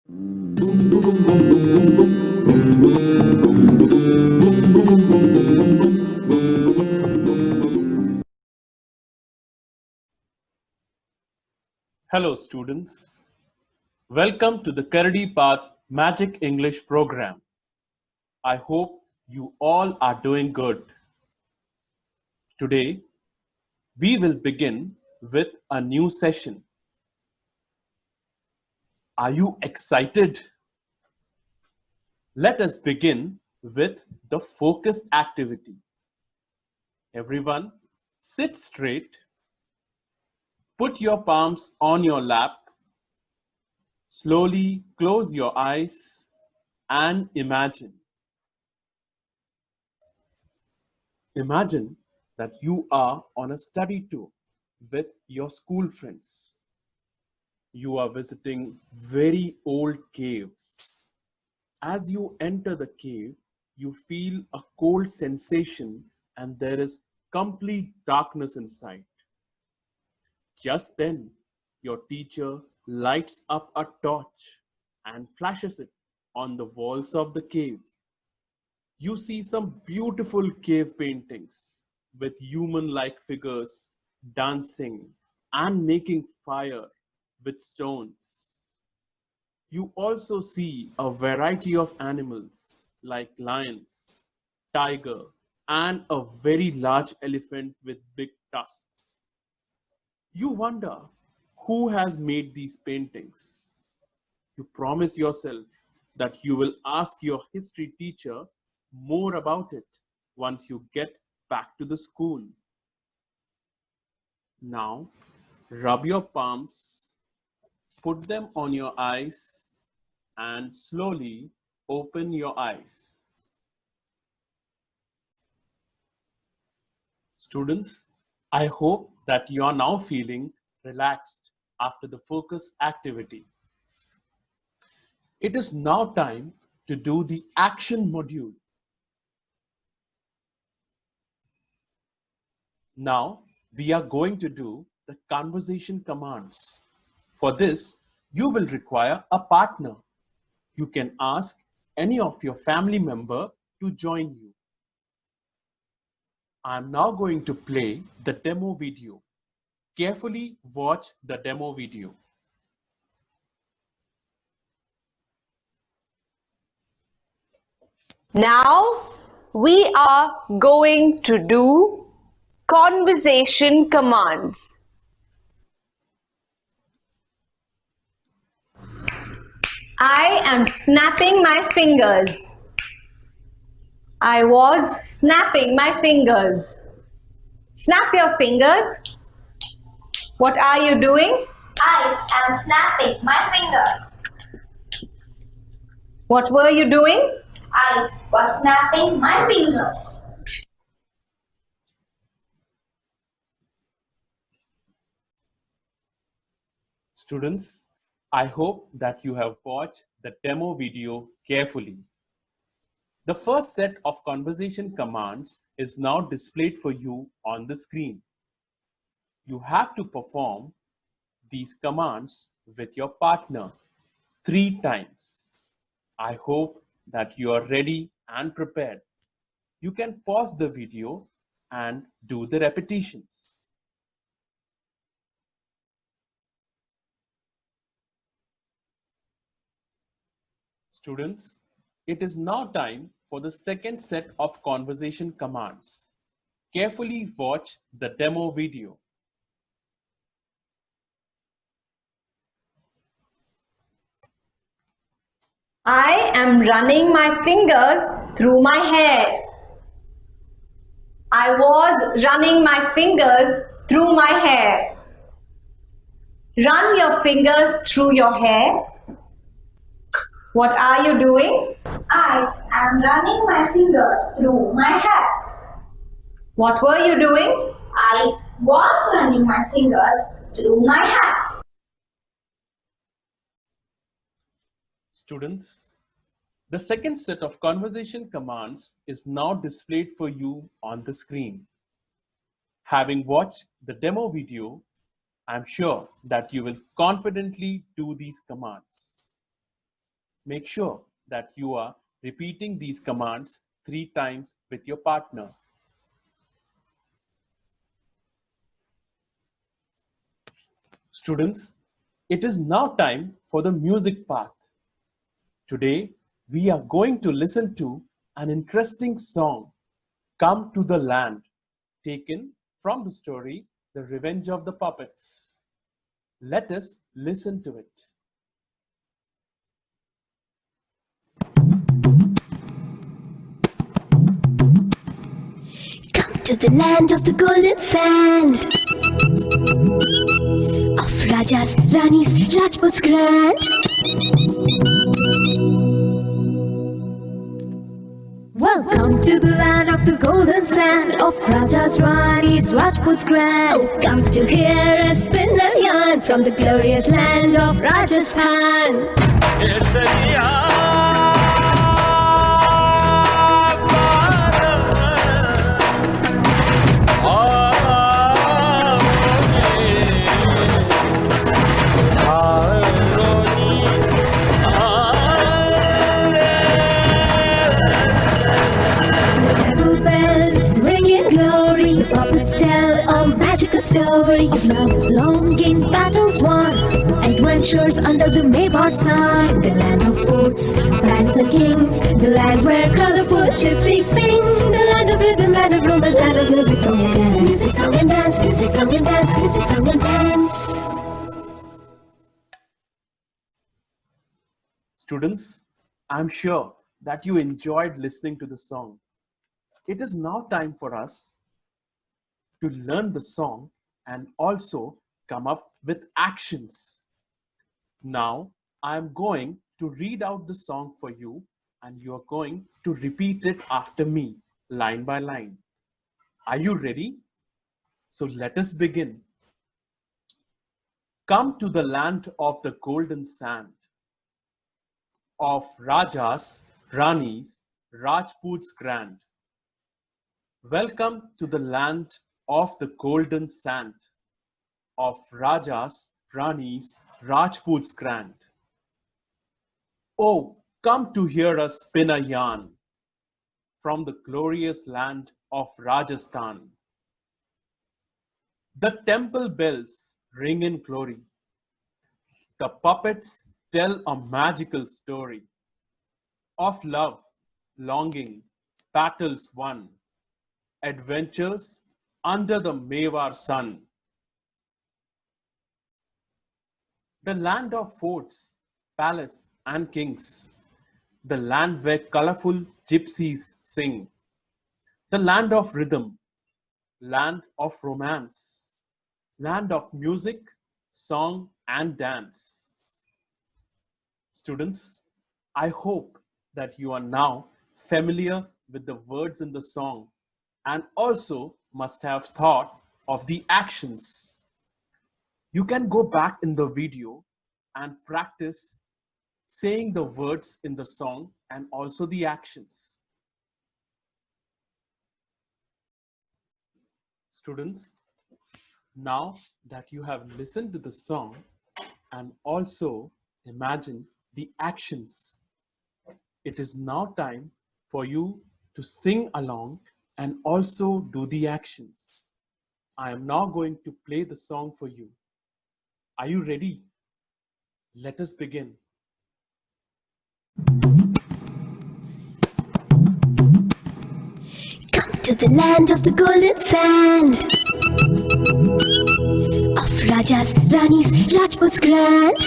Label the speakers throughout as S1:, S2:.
S1: Hello students, welcome to the Karadi Path Magic English program. I hope you all are doing good. Today, we will begin with a new session. Are you excited? Let us begin with the focus activity. Everyone, sit straight, put your palms on your lap, slowly close your eyes and imagine. Imagine that you are on a study tour with your school friends. You are visiting very old caves. As you enter the cave, you feel a cold sensation and there is complete darkness inside. Just then, your teacher lights up a torch and flashes it on the walls of the cave. You see some beautiful cave paintings with human-like figures dancing and making fire with stones. You also see a variety of animals like lions, tiger, and a very large elephant with big tusks. You wonder who has made these paintings. You promise yourself that you will ask your history teacher more about it once you get back to the school. Now, rub your palms, put them on your eyes, and slowly open your eyes. Students, I hope that you are now feeling relaxed after the focus activity. It is now time to do the action module. Now, we are going to do the conversation commands. For this, you will require a partner. You can ask any of your family member to join you. I am now going to play the demo video. Carefully watch the demo video.
S2: Now we are going to do conversation commands. I am snapping my fingers. I was snapping my fingers. Snap your fingers. What are you doing?
S3: I am snapping my fingers.
S2: What were you doing?
S3: I was snapping my fingers.
S1: Students, I hope that you have watched the demo video carefully. The first set of conversation commands is now displayed for you on the screen. You have to perform these commands with your partner 3 times. I hope that you are ready and prepared. You can pause the video and do the repetitions. Students, it is now time for the second set of conversation commands. Carefully watch the demo video.
S2: I am running my fingers through my hair. I was running my fingers through my hair. Run your fingers through your hair. What are you doing?
S3: I am running my fingers through my hair.
S2: What were you doing?
S3: I was running my fingers through my hair.
S1: Students, the second set of conversation commands is now displayed for you on the screen. Having watched the demo video, I'm sure that you will confidently do these commands. Make sure that you are repeating these commands 3 times with your partner. Students, it is now time for the music part. Today, we are going to listen to an interesting song, Come to the Land, taken from the story The Revenge of the Puppets. Let us listen to it.
S4: Come to the land of the golden sand, of Rajas, Ranis, Rajputs grand.
S5: Welcome to the land of the golden sand, of Rajas, Ranis, Rajputs grand.
S4: Oh, come to hear us spin a yarn from the glorious land of Rajasthan.
S5: Temple bells ring in glory, the puppets tell a magical story of love, longing, battles won, adventures under the Mayport sun. The land of forts, palaces and kings, the land where colorful gypsies sing, the land of rhythm, land of romance, land of music, song and dance.
S4: Music, song and dance, music, song and dance, music, song and dance.
S1: Students, I'm sure that you enjoyed listening to the song. It is now time for us to learn the song and also come up with actions. Now, I'm going to read out the song for you and you are going to repeat it after me, line by line. Are you ready? So let us begin. Come to the land of the golden sand, of Rajas, Ranis, Rajputs grand. Welcome to the land of the golden sand, of Rajas, Ranis, Rajputs grand. Oh, come to hear us spin a yarn from the glorious land of Rajasthan. The temple bells ring in glory. The puppets tell a magical story of love, longing, battles won, adventures under the Mewar sun. The land of forts, palace and kings, the land where colorful gypsies sing, the land of rhythm, land of romance, land of music, song and dance. Students, I hope that you are now familiar with the words in the song and also must have thought of the actions. You can go back in the video and practice saying the words in the song and also the actions. Students, now that you have listened to the song and also imagine the actions, it is now time for you to sing along and also do the actions. I am now going to play the song for you. Are you ready? Let us begin.
S4: Come to the land of the golden sand, of Rajas, Ranis, Rajputs grand.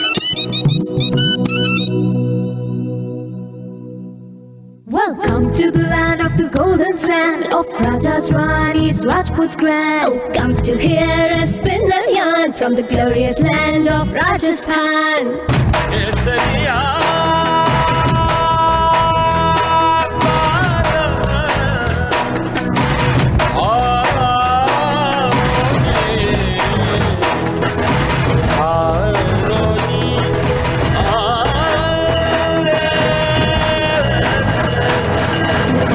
S5: Welcome to the land of the golden sand, of Rajas, Ranis, Rajputs grand.
S4: Oh, come to hear us spin a yarn from the glorious land of Rajasthan.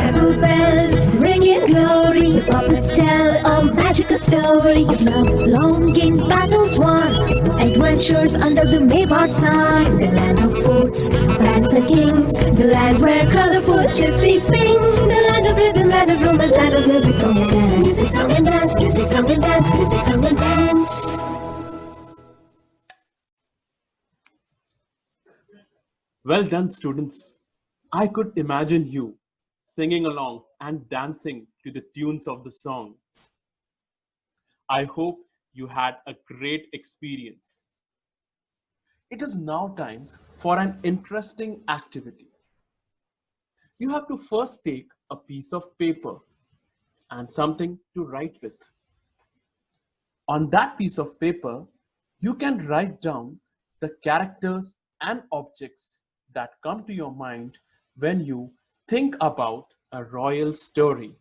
S5: Temple bells ring in glory, the puppets tell a magical story story of love, longing, battles won, adventures under the Mayport sun. The land of forts, bands and kings, the land where colorful gypsies sing, the land of rhythm, land of romance, land of music, song and dance. Music, song and dance, music, song and dance, music, song and dance.
S1: Well done, students. I could imagine you singing along and dancing to the tunes of the song. I hope you had a great experience. It is now time for an interesting activity. You have to first take a piece of paper and something to write with. On that piece of paper, you can write down the characters and objects that come to your mind when you think about a royal story.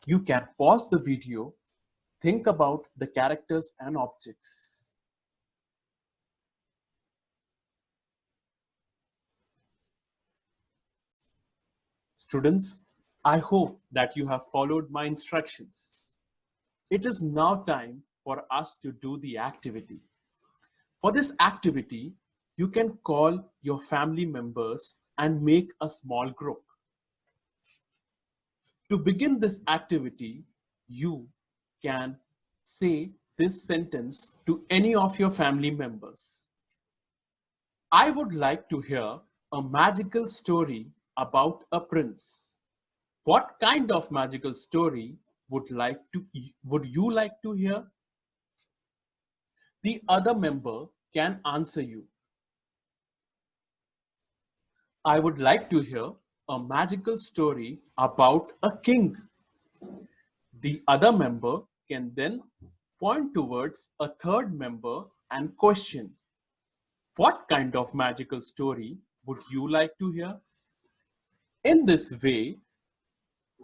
S1: You can pause the video, think about the characters and objects. Students, I hope that you have followed my instructions. It is now time for us to do the activity. For this activity, you can call your family members and make a small group. To begin this activity, you can say this sentence to any of your family members. I would like to hear a magical story about a prince. What kind of magical story would you like to hear? The other member can answer you. I would like to hear a magical story about a king. The other member can then point towards a third member and question, what kind of magical story would you like to hear? In this way,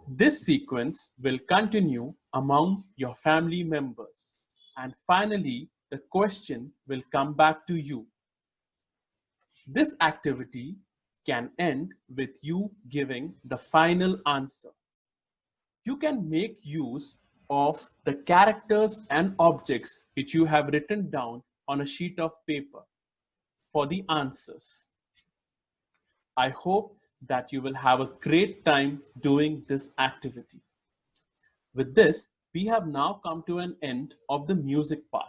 S1: this sequence will continue among your family members, and finally, the question will come back to you. This activity can end with you giving the final answer. You can make use of the characters and objects which you have written down on a sheet of paper for the answers. I hope that you will have a great time doing this activity. With this, we have now come to an end of the music part.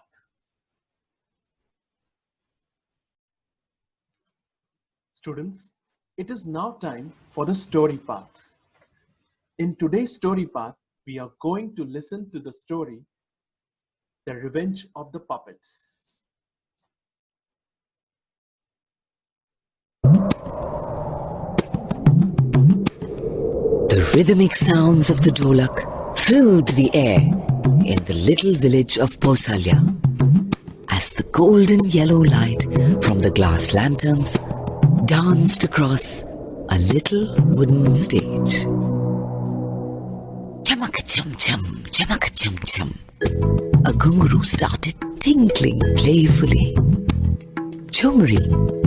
S1: Students, it is now time for the story part. In today's story part, we are going to listen to the story, The Revenge of the Puppets.
S6: The rhythmic sounds of the dholak filled the air in the little village of Pausalya as the golden yellow light from the glass lanterns danced across a little wooden stage. Chamaka-chum-chum, chamaka-chum-chum. A ghungroo started tinkling playfully. Chumri,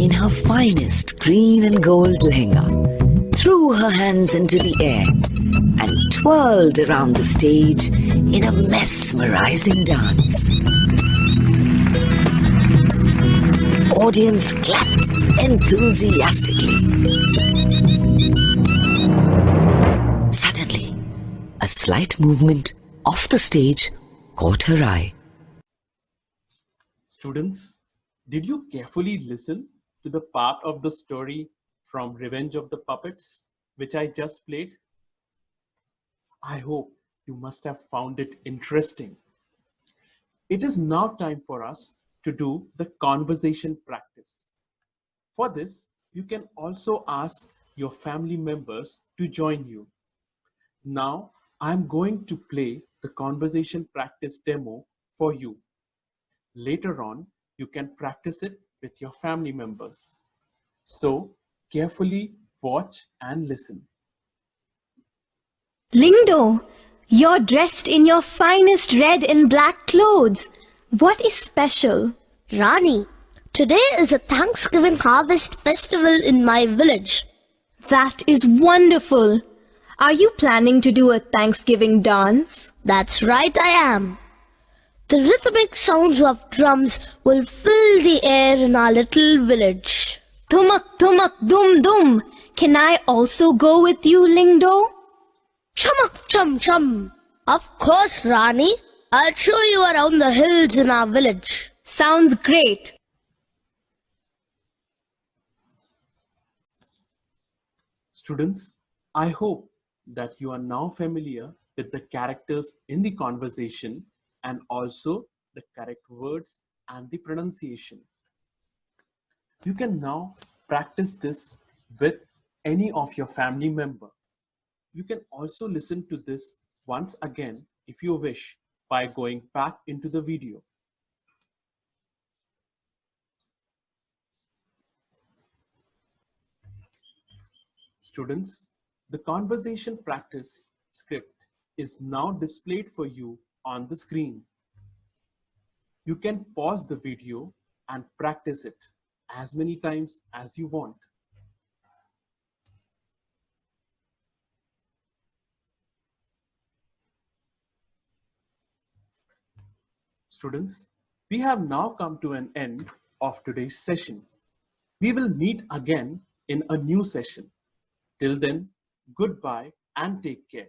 S6: in her finest green and gold lehenga, threw her hands into the air and twirled around the stage in a mesmerizing dance. The audience clapped enthusiastically. Suddenly, a slight movement off the stage caught her eye.
S1: Students, did you carefully listen to the part of the story from Revenge of the Puppets, which I just played? I hope you must have found it interesting. It is now time for us to do the conversation practice. For this, you can also ask your family members to join you. Now, I'm going to play the conversation practice demo for you. Later on, you can practice it with your family members. So, carefully watch and listen.
S4: Lindo, you're dressed in your finest red and black clothes. What is special?
S7: Rani, today is a Thanksgiving harvest festival in my village.
S4: That is wonderful. Are you planning to do a Thanksgiving dance?
S7: That's right, I am. The rhythmic sounds of drums will fill the air in our little village.
S4: Thumak thumak dum dum. Can I also go with you, Lingdo?
S7: Chumak chum chum. Of course, Rani. I'll show you around the hills in our village.
S4: Sounds great.
S1: Students, I hope that you are now familiar with the characters in the conversation and also the correct words and the pronunciation. You can now practice this with any of your family member. You can also listen to this once again if you wish by going back into the video. Students, the conversation practice script is now displayed for you on the screen. You can pause the video and practice it as many times as you want. Students, we have now come to an end of today's session. We will meet again in a new session. Till then, goodbye and take care.